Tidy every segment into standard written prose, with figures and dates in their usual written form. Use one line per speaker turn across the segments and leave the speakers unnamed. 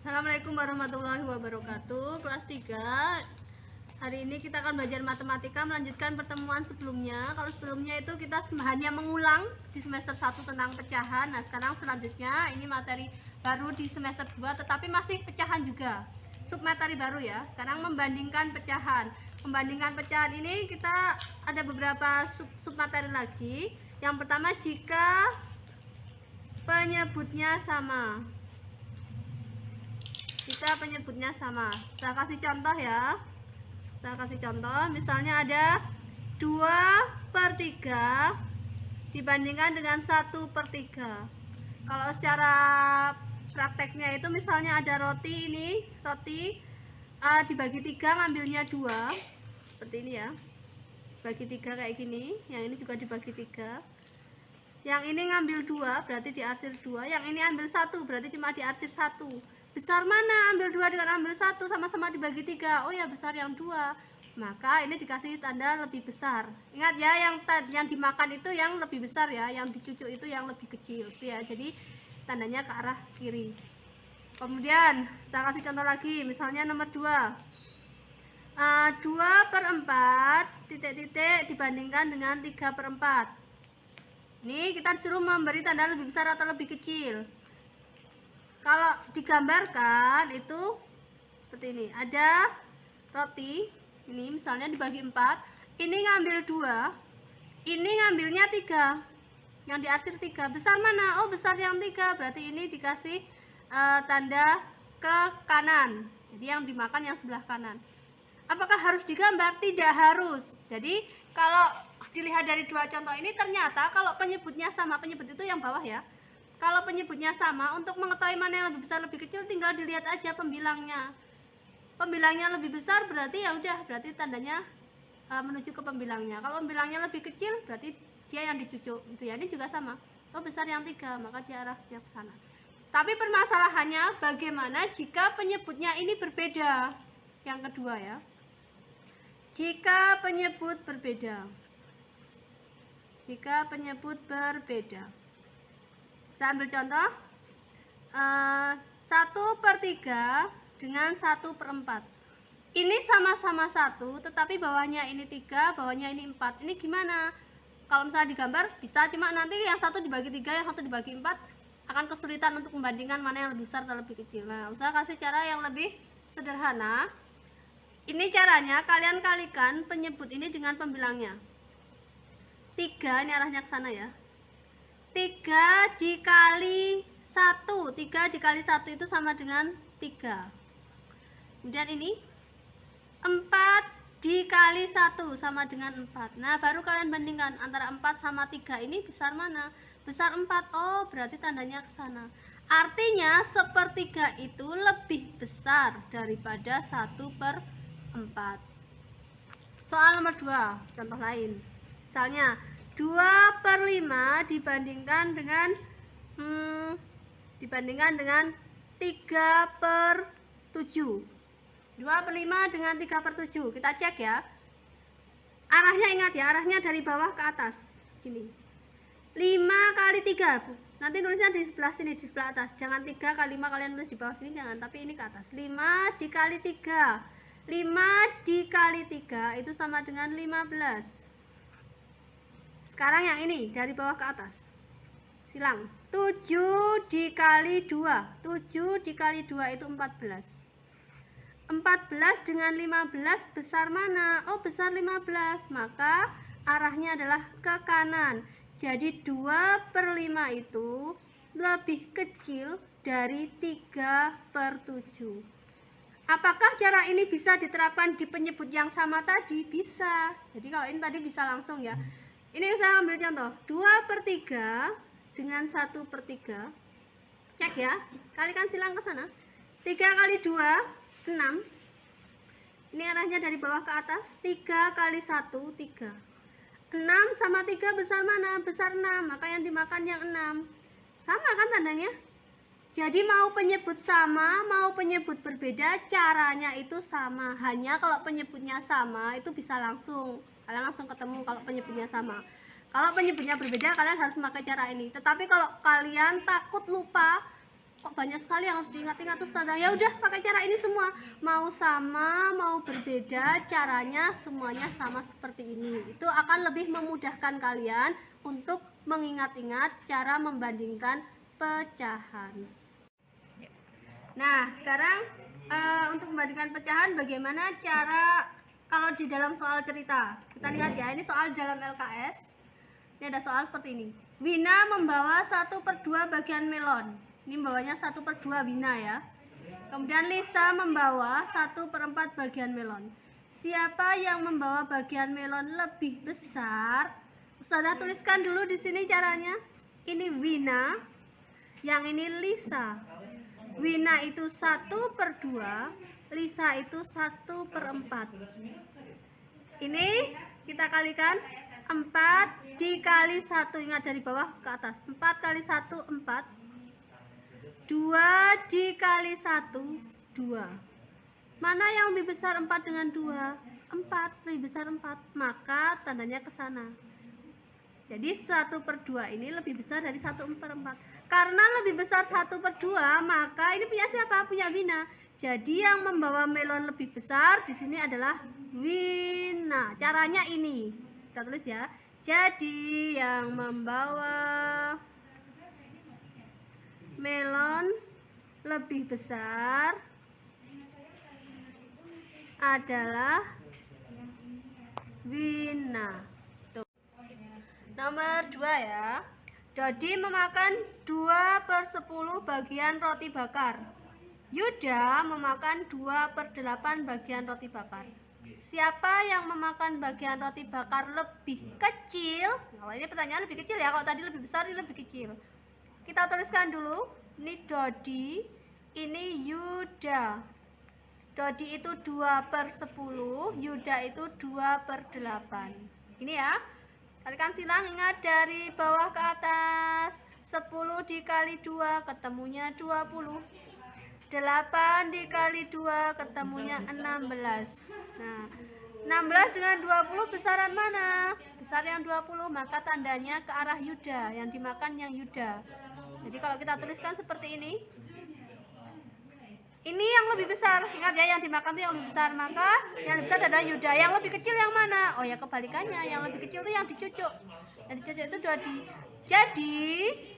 Assalamualaikum warahmatullahi wabarakatuh. Kelas 3. Hari ini kita akan belajar matematika, melanjutkan pertemuan sebelumnya. Kalau sebelumnya itu kita hanya mengulang di semester 1 tentang pecahan. Nah, sekarang selanjutnya ini materi baru di semester 2, tetapi masih pecahan juga. Submateri baru ya. Sekarang membandingkan pecahan. Membandingkan pecahan ini kita ada beberapa submateri lagi. Yang pertama, jika penyebutnya sama. Jika penyebutnya sama. Saya kasih contoh ya. Saya kasih contoh, misalnya ada 2/3 dibandingkan dengan 1/3. Kalau secara prakteknya itu misalnya ada roti ini, roti dibagi 3 ngambilnya 2. Seperti ini ya. Bagi 3 kayak gini, yang ini juga dibagi 3. Yang ini ngambil 2 berarti diarsir 2, yang ini ambil 1 berarti cuma diarsir 1. Besar mana ambil 2 dengan ambil 1, sama-sama dibagi 3. Oh ya, besar yang 2. Maka ini dikasih tanda lebih besar. Ingat ya, yang dimakan itu yang lebih besar ya, yang dicucuk itu yang lebih kecil itu ya. Jadi tandanya ke arah kiri. Kemudian saya kasih contoh lagi, misalnya nomor 2. 2/4 titik-titik dibandingkan dengan 3/4. Ini kita disuruh memberi tanda lebih besar atau lebih kecil. Kalau digambarkan itu seperti ini. Ada roti, ini misalnya dibagi 4. Ini ngambil 2, ini ngambilnya 3. Yang diarsir 3. Besar mana? Oh, besar yang 3. Berarti ini dikasih tanda ke kanan. Jadi yang dimakan yang sebelah kanan. Apakah harus digambar? Tidak harus. Jadi kalau dilihat dari dua contoh ini, ternyata kalau penyebutnya sama, penyebut itu yang bawah ya. Kalau penyebutnya sama, untuk mengetahui mana yang lebih besar lebih kecil tinggal dilihat aja pembilangnya. Pembilangnya lebih besar berarti ya udah, berarti tandanya menuju ke pembilangnya. Kalau pembilangnya lebih kecil berarti dia yang dicucuk gitu ya. Ini juga sama. Oh, besar yang 3, maka dia arahnya ke sana. Tapi permasalahannya bagaimana jika penyebutnya ini berbeda? Yang kedua ya. Jika penyebut berbeda. Jika penyebut berbeda. Saya ambil contoh 1/3 dengan 1/4. Ini sama-sama 1, tetapi bawahnya ini 3, bawahnya ini 4. Ini gimana? Kalau misalnya digambar bisa, cuma nanti yang satu dibagi 3, yang satu dibagi 4 akan kesulitan untuk membandingkan mana yang lebih besar atau lebih kecil. Nah, saya kasih cara yang lebih sederhana. Ini caranya, kalian kalikan penyebut ini dengan pembilangnya. 3, ini arahnya ke sana ya. 3 dikali 1. 3 dikali 1 itu sama dengan 3. Kemudian ini 4 dikali 1 sama dengan 4. Nah, baru kalian bandingkan antara 4 sama 3 ini besar mana? Besar 4. Oh, berarti tandanya ke sana. Artinya 1/3 itu lebih besar daripada 1/4. Soal nomor 2, contoh lain. Misalnya 2/5 dibandingkan dengan 3/7. 2/5 dengan 3/7. Kita cek ya. Arahnya ingat ya, arahnya dari bawah ke atas. Gini. 5 kali 3. Nanti nulisnya di sebelah sini, di sebelah atas. Jangan 3 kali 5 kalian nulis di bawah sini, jangan, tapi ini ke atas. 5 dikali 3. 5 dikali 3 itu sama dengan 15. Sekarang yang ini dari bawah ke atas. Silang. 7 dikali 2. 7 dikali 2 itu 14. 14 dengan 15 besar mana? Oh, besar 15. Maka arahnya adalah ke kanan. Jadi 2/5 itu lebih kecil dari 3/7. Apakah cara ini bisa diterapkan di penyebut yang sama tadi? Bisa. Jadi kalau ini tadi bisa langsung ya. Ini saya ambil contoh 2/3 dengan 1/3. Cek ya, kalikan silang ke sana. 3 kali 2 6. Ini arahnya dari bawah ke atas. 3 kali 1 3. 6 sama 3 besar mana? Besar 6, maka yang dimakan yang 6. Sama kan tandanya? Jadi mau penyebut sama, mau penyebut berbeda, caranya itu sama. Hanya kalau penyebutnya sama itu bisa langsung, kalian langsung ketemu kalau penyebutnya sama. Kalau penyebutnya berbeda, kalian harus memakai cara ini. Tetapi kalau kalian takut lupa, kok banyak sekali yang harus diingat-ingat Ustazah. Ya udah pakai cara ini semua. Mau sama, mau berbeda, caranya semuanya sama seperti ini. Itu akan lebih memudahkan kalian untuk mengingat-ingat cara membandingkan pecahan. Nah, sekarang untuk membandingkan pecahan bagaimana cara kalau di dalam soal cerita. Kita lihat ya, ini soal dalam LKS. Ini ada soal seperti ini. Wina membawa 1/2 bagian melon. Ini bawanya 1/2 Wina ya. Kemudian Lisa membawa 1/4 bagian melon. Siapa yang membawa bagian melon lebih besar? Ustazah tuliskan dulu di sini caranya. Ini Wina, yang ini Lisa. Wina itu 1/2, Lisa itu 1/4. Ini kita kalikan 4 dikali 1, ingat dari bawah ke atas. 4 kali 1 4. 2 dikali 1 2. Mana yang lebih besar 4 dengan 2? 4, lebih besar 4. Maka tandanya ke sana. Jadi 1/2 ini lebih besar dari 1/4. Karena lebih besar 1/2, maka ini punya siapa? Punya Wina. Jadi yang membawa melon lebih besar di sini adalah Wina. Caranya ini. Kita tulis ya. Jadi yang membawa melon lebih besar adalah Wina. Tuh. Nomor 2 ya. Dodi memakan 2/10 bagian roti bakar. Yuda memakan 2/8 bagian roti bakar. Siapa yang memakan bagian roti bakar lebih kecil? Nah, ini pertanyaan lebih kecil ya. Kalau tadi lebih besar, ini lebih kecil. Kita tuliskan dulu. Ini Dodi, ini Yuda. Dodi itu 2/10, Yuda itu 2/8. Ini ya. Kalikan silang, ingat dari bawah ke atas. 10 dikali 2 ketemunya 20. 8 dikali 2 ketemunya 16. Nah, 16 dengan 20 besaran mana? Besar yang 20, maka tandanya ke arah Yuda, yang dimakan yang Yuda. Jadi kalau kita tuliskan seperti ini yang lebih besar. Ingat ya, yang dimakan itu yang lebih besar, maka yang lebih besar adalah Yuda. Yang lebih kecil yang mana? Oh ya, kebalikannya, yang lebih kecil itu yang dicucuk. Yang dicucuk itu Dodi. Jadi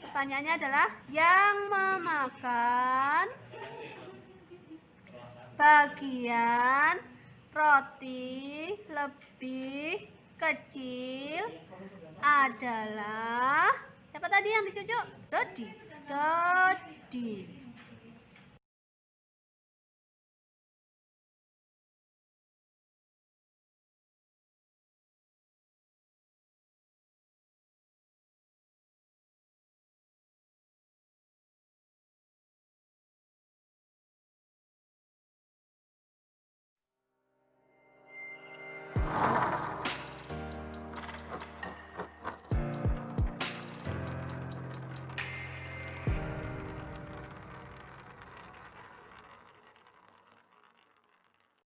pertanyaannya adalah yang memakan bagian roti lebih kecil adalah siapa tadi yang dicucuk? Dodi.